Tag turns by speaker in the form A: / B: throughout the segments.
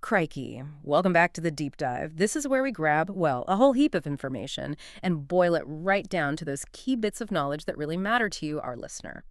A: Crikey. Welcome back to the deep dive. This is where we grab, well, a whole heap of information and boil it right down to those key bits of knowledge that really matter to you, our listener.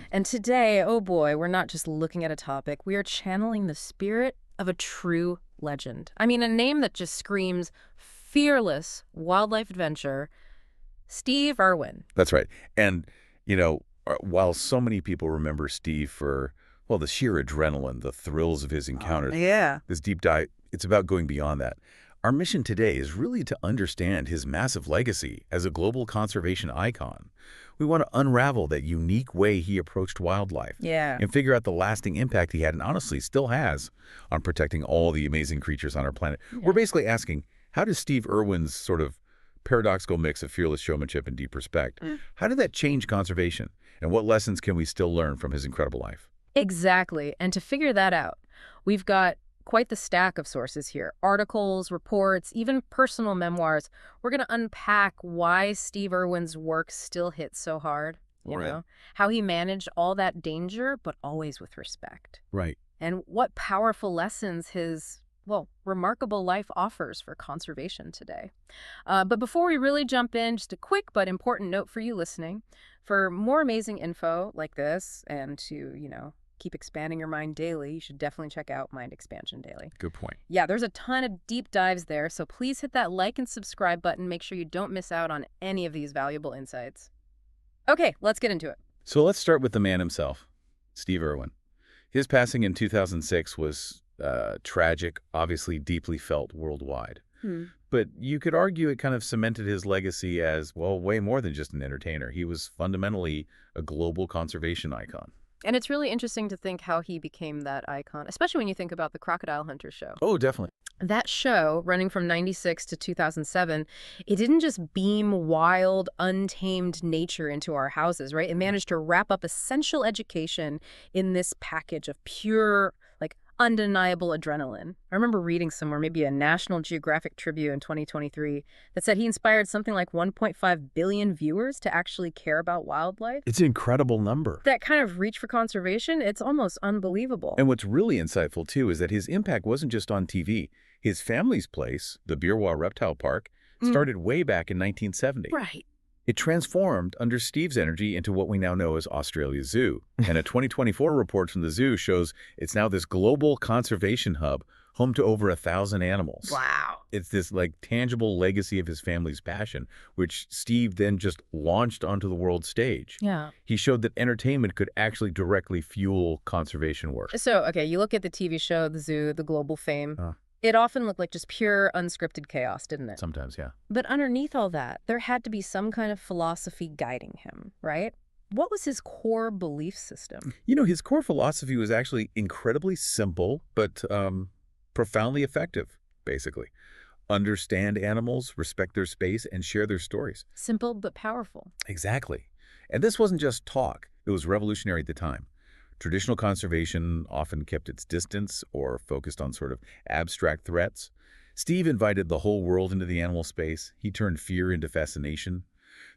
A: And today, oh boy, we're not just looking at a topic, we are channeling the spirit of a true legend. I mean, a name that just screams fearless wildlife adventure, Steve Irwin.
B: That's right. And, while so many people remember Steve for, well, the sheer adrenaline, the thrills of his encounters,
A: Yeah.
B: this deep dive, it's about going beyond that. Our mission today is really to understand his massive legacy as a global conservation icon. We want to unravel that unique way he approached wildlife and figure out the lasting impact he had and honestly still has on protecting all the amazing creatures on our planet. We're basically asking, how does Steve Irwin's sort of paradoxical mix of fearless showmanship and deep respect, how did that change conservation? And what lessons can we still learn from his incredible life?
A: Exactly. And to figure that out, we've got quite the stack of sources here. Articles, reports, even personal memoirs. We're going to unpack why Steve Irwin's work still hits so hard, you know, how he managed all that danger, but always with respect.
B: Right.
A: And what powerful lessons his, well, remarkable life offers for conservation today. But before we really jump in, just a quick but important note for you listening. For more amazing info like this and to, keep expanding your mind daily, you should definitely check out Mind Expansion Daily.
B: Good point.
A: Yeah, there's a ton of deep dives there, so please hit that like and subscribe button. Make sure you don't miss out on any of these valuable insights. Okay, let's get into it.
B: So let's start with the man himself, Steve Irwin. His passing in 2006 was tragic, obviously deeply felt worldwide. But you could argue it kind of cemented his legacy as, well, way more than just an entertainer. He was fundamentally a global conservation icon.
A: And it's really interesting to think how he became that icon, especially when you think about the Crocodile Hunter show.
B: Oh, definitely.
A: That show, running from 96 to 2007, it didn't just beam wild, untamed nature into our houses, right? It managed to wrap up essential education in this package of pure, undeniable adrenaline. I remember reading somewhere, maybe a National Geographic Tribute in 2023, that said he inspired something like 1.5 billion viewers to actually care about wildlife.
B: It's an incredible number.
A: That kind of reach for conservation, it's almost unbelievable.
B: And what's really insightful, too, is that his impact wasn't just on TV. His family's place, the Birwa Reptile Park, started way back in 1970.
A: Right.
B: It transformed under Steve's energy into what we now know as Australia's zoo. And a 2024 report from the zoo shows it's now this global conservation hub, home to over 1,000 animals.
A: Wow.
B: It's this tangible legacy of his family's passion, which Steve then just launched onto the world stage.
A: Yeah.
B: He showed that entertainment could actually directly fuel conservation work.
A: So, okay, you look at the TV show, the zoo, the global fame. It often looked like just pure unscripted chaos, didn't it?
B: Sometimes, yeah.
A: But underneath all that, there had to be some kind of philosophy guiding him, right? What was his core belief system?
B: His core philosophy was actually incredibly simple, but profoundly effective, basically. Understand animals, respect their space, and share their stories.
A: Simple but powerful.
B: Exactly. And this wasn't just talk. It was revolutionary at the time. Traditional conservation often kept its distance or focused on sort of abstract threats. Steve invited the whole world into the animal space. He turned fear into fascination.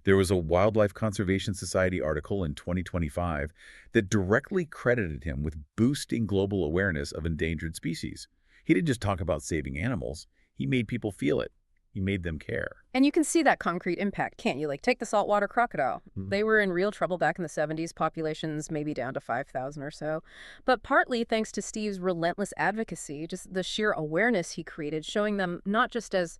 B: There was a Wildlife Conservation Society article in 2025 that directly credited him with boosting global awareness of endangered species. He didn't just talk about saving animals. He made people feel it. He made them care.
A: And you can see that concrete impact, can't you? Take the saltwater crocodile. They were in real trouble back in the 70s, populations maybe down to 5,000 or so. But partly thanks to Steve's relentless advocacy, just the sheer awareness he created, showing them not just as,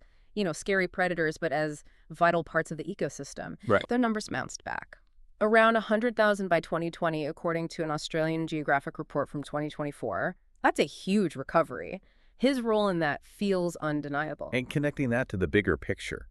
A: scary predators, but as vital parts of the ecosystem.
B: Right.
A: Their numbers bounced back. Around 100,000 by 2020, according to an Australian Geographic report from 2024. That's a huge recovery. His role in that feels undeniable.
B: And connecting that to the bigger picture,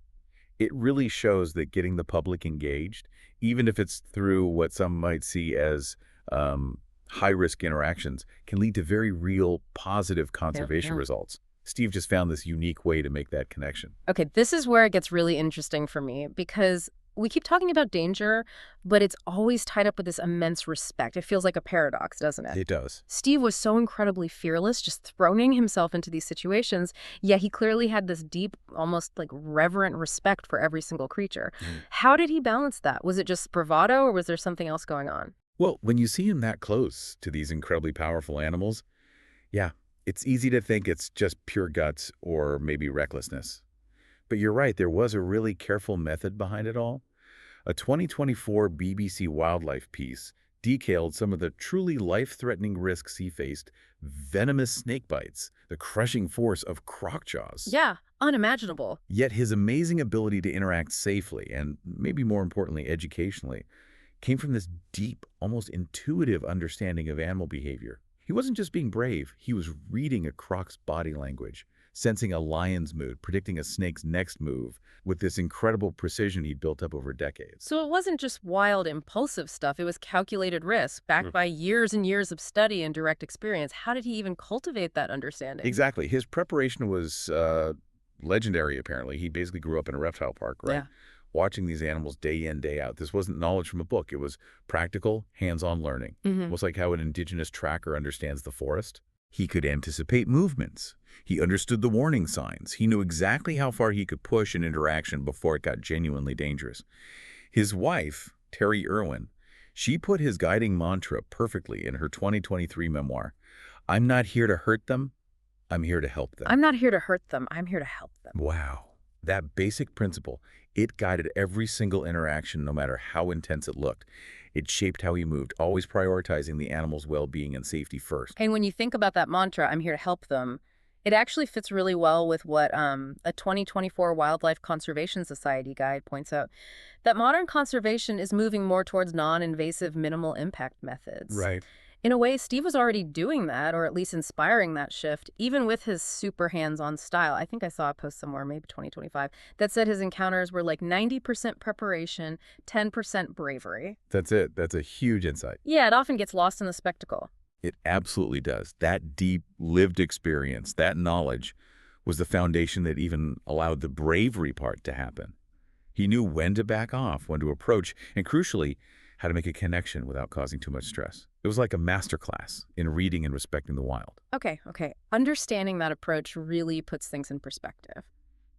B: it really shows that getting the public engaged, even if it's through what some might see as high-risk interactions, can lead to very real, positive conservation results. Steve just found this unique way to make that connection.
A: Okay, this is where it gets really interesting for me because we keep talking about danger, but it's always tied up with this immense respect. It feels like a paradox, doesn't it?
B: It does.
A: Steve was so incredibly fearless, just throwing himself into these situations, yet he clearly had this deep, almost reverent respect for every single creature. How did he balance that? Was it just bravado, or was there something else going on?
B: Well, when you see him that close to these incredibly powerful animals, yeah, It's easy to think it's just pure guts or maybe recklessness. But you're right, there was a really careful method behind it all. A 2024 BBC Wildlife piece detailed some of the truly life-threatening risks he faced: venomous snake bites, the crushing force of crocjaws.
A: Yeah, unimaginable.
B: Yet his amazing ability to interact safely, and maybe more importantly, educationally, came from this deep, almost intuitive understanding of animal behavior. He wasn't just being brave, he was reading a croc's body language, sensing a lion's mood, predicting a snake's next move, with this incredible precision he'd built up over decades.
A: So it wasn't just wild, impulsive stuff. It was calculated risk, backed by years and years of study and direct experience. How did he even cultivate that understanding?
B: Exactly. His preparation was legendary, apparently. He basically grew up in a reptile park, right?
A: Yeah.
B: Watching these animals day in, day out. This wasn't knowledge from a book. It was practical, hands-on learning. Almost like how an indigenous tracker understands the forest. He could anticipate movements. He understood the warning signs. He knew exactly how far he could push an interaction before it got genuinely dangerous. His wife, Terry Irwin, she put his guiding mantra perfectly in her 2023 memoir. "I'm not here to hurt them. I'm here to help them."
A: I'm not here to hurt them. I'm here to help them.
B: Wow. That basic principle, it guided every single interaction, no matter how intense it looked. It shaped how he moved, always prioritizing the animal's well-being and safety first.
A: And when you think about that mantra, I'm here to help them, it actually fits really well with what a 2024 Wildlife Conservation Society guide points out, that modern conservation is moving more towards non-invasive, minimal impact methods.
B: Right.
A: In a way, Steve was already doing that, or at least inspiring that shift, even with his super hands-on style. I think I saw a post somewhere, maybe 2025, that said his encounters were like 90% preparation, 10% bravery.
B: That's it. That's a huge insight.
A: Yeah, it often gets lost in the spectacle.
B: It absolutely does. That deep, lived experience, that knowledge, was the foundation that even allowed the bravery part to happen. He knew when to back off, when to approach, and crucially, how to make a connection without causing too much stress. It was like a masterclass in reading and respecting the wild.
A: Okay. Understanding that approach really puts things in perspective.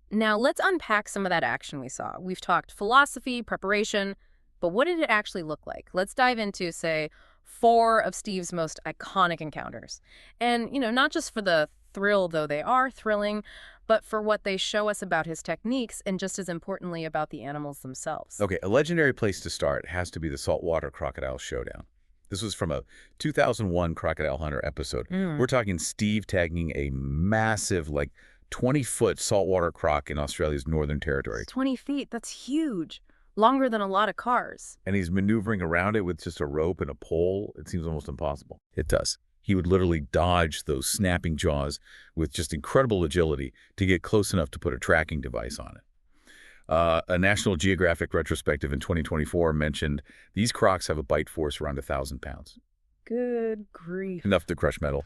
A: Now, let's unpack some of that action we saw. We've talked philosophy, preparation, but what did it actually look like? Let's dive into, say, 4 of Steve's most iconic encounters. And, not just for the thrill, though they are thrilling, but for what they show us about his techniques and just as importantly about the animals themselves.
B: Okay, a legendary place to start has to be the saltwater crocodile showdown. This was from a 2001 Crocodile Hunter episode. We're talking Steve tagging a massive, like 20-foot saltwater croc in Australia's Northern Territory.
A: 20 feet, that's huge. Longer than a lot of cars.
B: And he's maneuvering around it with just a rope and a pole. It seems almost impossible. It does. He would literally dodge those snapping jaws with just incredible agility to get close enough to put a tracking device on it. A National Geographic retrospective in 2024 mentioned these crocs have a bite force around 1,000 pounds.
A: Good grief.
B: Enough to crush metal.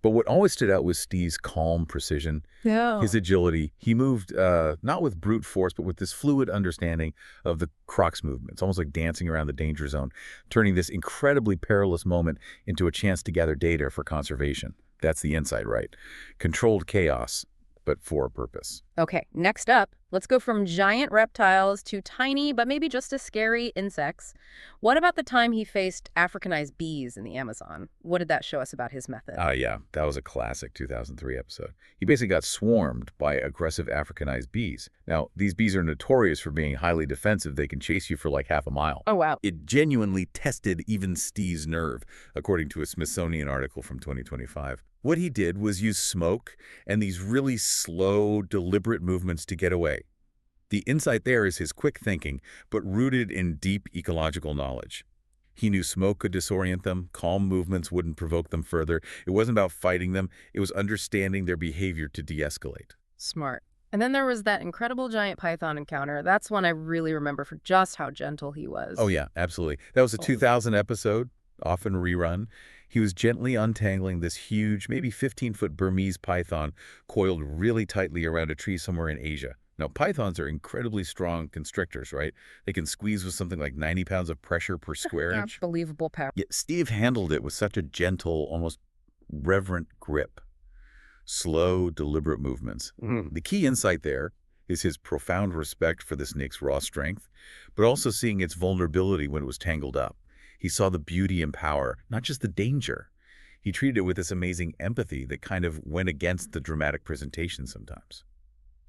B: But what always stood out was Steve's calm precision, his agility. He moved not with brute force, but with this fluid understanding of the croc's movements, almost like dancing around the danger zone, turning this incredibly perilous moment into a chance to gather data for conservation. That's the insight, right? Controlled chaos, but for a purpose.
A: Okay, next up, let's go from giant reptiles to tiny, but maybe just as scary, insects. What about the time he faced Africanized bees in the Amazon? What did that show us about his method?
B: Yeah, that was a classic 2003 episode. He basically got swarmed by aggressive Africanized bees. Now, these bees are notorious for being highly defensive. They can chase you for like half a mile.
A: Oh, wow.
B: It genuinely tested even Steve's nerve, according to a Smithsonian article from 2025. What he did was use smoke and these really slow, deliberate movements to get away. The insight there is his quick thinking, but rooted in deep ecological knowledge. He knew smoke could disorient them, calm movements wouldn't provoke them further. It wasn't about fighting them, it was understanding their behavior to de-escalate.
A: Smart. And then there was that incredible giant python encounter. That's one I really remember for just how gentle he was.
B: Oh yeah, absolutely. That was a 2000 episode, often rerun. He was gently untangling this huge, maybe 15-foot Burmese python coiled really tightly around a tree somewhere in Asia. Now, pythons are incredibly strong constrictors, right? They can squeeze with something like 90 pounds of pressure per square inch.
A: Unbelievable power.
B: Yet Steve handled it with such a gentle, almost reverent grip. Slow, deliberate movements. The key insight there is his profound respect for the snake's raw strength, but also seeing its vulnerability when it was tangled up. He saw the beauty and power, not just the danger. He treated it with this amazing empathy that kind of went against the dramatic presentation sometimes.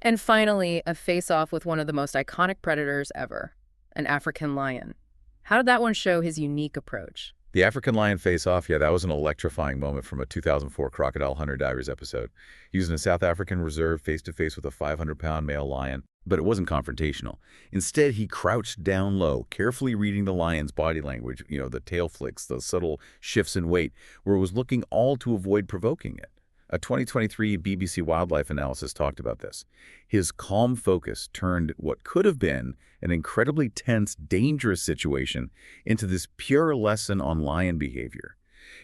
A: And finally, a face-off with one of the most iconic predators ever, an African lion. How did that one show his unique approach?
B: The African lion face-off, yeah, that was an electrifying moment from a 2004 Crocodile Hunter Diaries episode. He was in a South African reserve face-to-face with a 500-pound male lion, but it wasn't confrontational. Instead, he crouched down low, carefully reading the lion's body language, the tail flicks, the subtle shifts in weight, where it was looking all to avoid provoking it. A 2023 BBC Wildlife analysis talked about this. His calm focus turned what could have been an incredibly tense, dangerous situation into this pure lesson on lion behavior.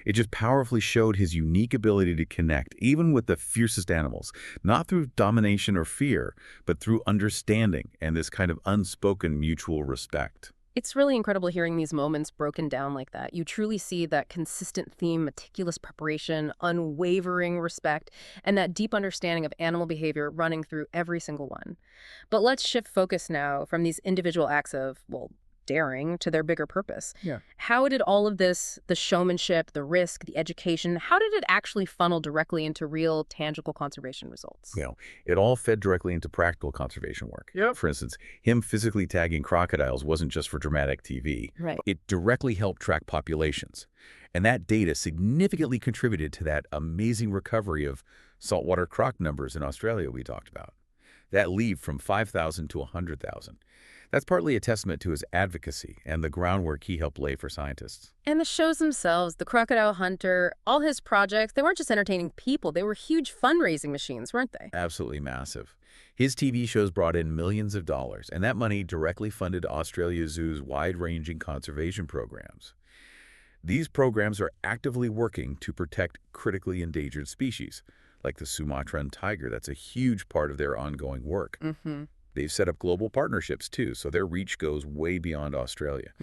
B: It just powerfully showed his unique ability to connect, even with the fiercest animals, not through domination or fear, but through understanding and this kind of unspoken mutual respect.
A: It's really incredible hearing these moments broken down like that. You truly see that consistent theme, meticulous preparation, unwavering respect, and that deep understanding of animal behavior running through every single one. But let's shift focus now from these individual acts of, well, daring to their bigger purpose.
B: Yeah.
A: How did all of this, the showmanship, the risk, the education, how did it actually funnel directly into real, tangible conservation results?
B: It all fed directly into practical conservation work.
A: Yep.
B: For instance, him physically tagging crocodiles wasn't just for dramatic TV.
A: Right.
B: It directly helped track populations. And that data significantly contributed to that amazing recovery of saltwater croc numbers in Australia we talked about. That leap from 5,000 to 100,000. That's partly a testament to his advocacy and the groundwork he helped lay for scientists.
A: And the shows themselves, the Crocodile Hunter, all his projects, they weren't just entertaining people, they were huge fundraising machines, weren't they?
B: Absolutely massive. His TV shows brought in millions of dollars, and that money directly funded Australia Zoo's wide-ranging conservation programs. These programs are actively working to protect critically endangered species, like the Sumatran tiger. That's a huge part of their ongoing work.
A: Mm-hmm.
B: They've set up global partnerships, too, so their reach goes way beyond Australia.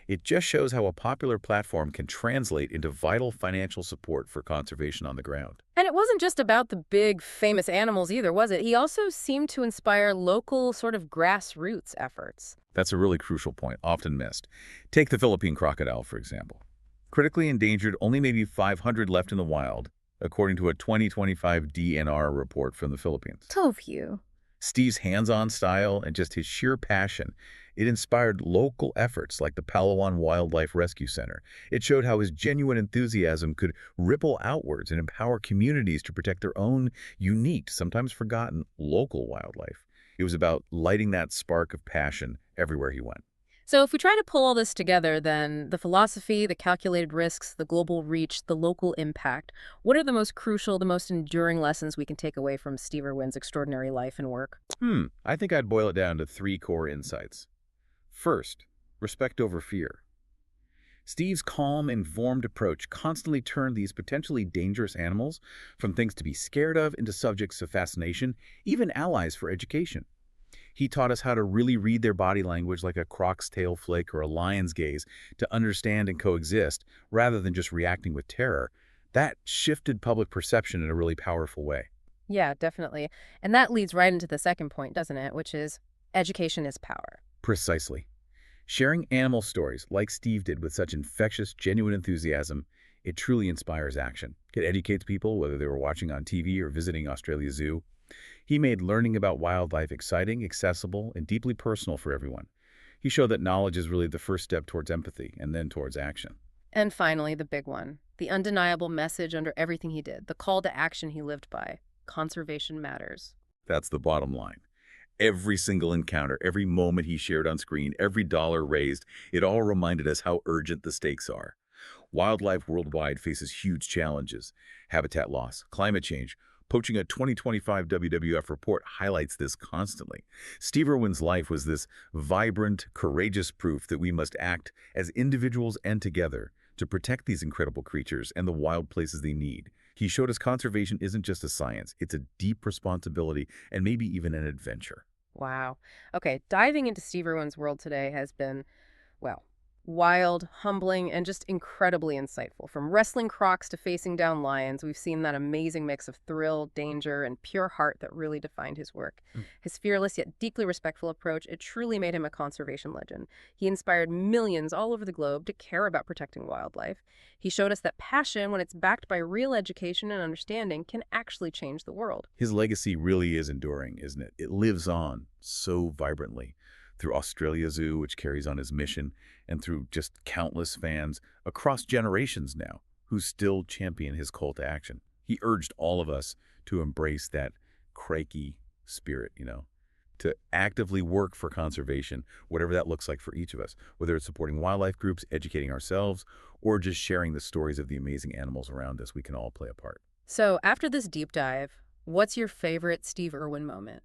B: It just shows how a popular platform can translate into vital financial support for conservation on the ground.
A: And it wasn't just about the big, famous animals either, was it? He also seemed to inspire local sort of grassroots efforts.
B: That's a really crucial point, often missed. Take the Philippine crocodile, for example. Critically endangered, only maybe 500 left in the wild, according to a 2025 DNR report from the Philippines.
A: So few.
B: Steve's hands-on style and just his sheer passion, it inspired local efforts like the Palawan Wildlife Rescue Center. It showed how his genuine enthusiasm could ripple outwards and empower communities to protect their own unique, sometimes forgotten, local wildlife. It was about lighting that spark of passion everywhere he went.
A: So if we try to pull all this together, then the philosophy, the calculated risks, the global reach, the local impact, what are the most crucial, the most enduring lessons we can take away from Steve Irwin's extraordinary life and work?
B: I think I'd boil it down to 3 core insights. First, respect over fear. Steve's calm, informed approach constantly turned these potentially dangerous animals from things to be scared of into subjects of fascination, even allies for education. He taught us how to really read their body language like a croc's tail flick or a lion's gaze to understand and coexist rather than just reacting with terror. That shifted public perception in a really powerful way.
A: Yeah, definitely. And that leads right into the second point, doesn't it? Which is education is power.
B: Precisely. Sharing animal stories like Steve did with such infectious, genuine enthusiasm, it truly inspires action. It educates people, whether they were watching on TV or visiting Australia Zoo. He made learning about wildlife exciting, accessible, and deeply personal for everyone. He showed that knowledge is really the first step towards empathy and then towards action.
A: And finally, the big one, the undeniable message under everything he did, the call to action he lived by. Conservation matters.
B: That's the bottom line. Every single encounter, every moment he shared on screen, every dollar raised, it all reminded us how urgent the stakes are. Wildlife worldwide faces huge challenges. Habitat loss, climate change. Poaching, a 2025 WWF report highlights this constantly. Steve Irwin's life was this vibrant, courageous proof that we must act as individuals and together to protect these incredible creatures and the wild places they need. He showed us conservation isn't just a science, it's a deep responsibility and maybe even an adventure.
A: Wow. Okay, diving into Steve Irwin's world today has been, well, Wild, humbling, and just incredibly insightful. From wrestling crocs to facing down lions, we've seen that amazing mix of thrill, danger, and pure heart that really defined his work.
B: Mm.
A: His fearless yet deeply respectful approach, it truly made him a conservation legend. He inspired millions all over the globe to care about protecting wildlife. He showed us that passion, when it's backed by real education and understanding, can actually change the world.
B: His legacy really is enduring, isn't it? It lives on so vibrantly through Australia Zoo, which carries on his mission, and through just countless fans across generations now who still champion his call to action. He urged all of us to embrace that crikey spirit, to actively work for conservation, whatever that looks like for each of us, whether it's supporting wildlife groups, educating ourselves, or just sharing the stories of the amazing animals around us. We can all play a part.
A: So, after this deep dive, what's your favorite Steve Irwin moment?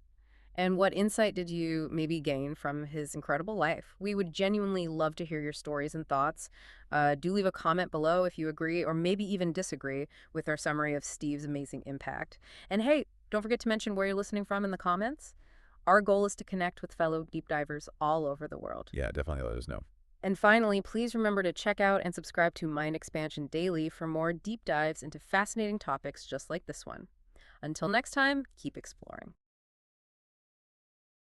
A: And what insight did you maybe gain from his incredible life? We would genuinely love to hear your stories and thoughts. Do leave a comment below if you agree or maybe even disagree with our summary of Steve's amazing impact. And hey, don't forget to mention where you're listening from in the comments. Our goal is to connect with fellow deep divers all over the world.
B: Yeah, definitely let us know.
A: And finally, please remember to check out and subscribe to Mind Expansion Daily for more deep dives into fascinating topics just like this one. Until next time, keep exploring.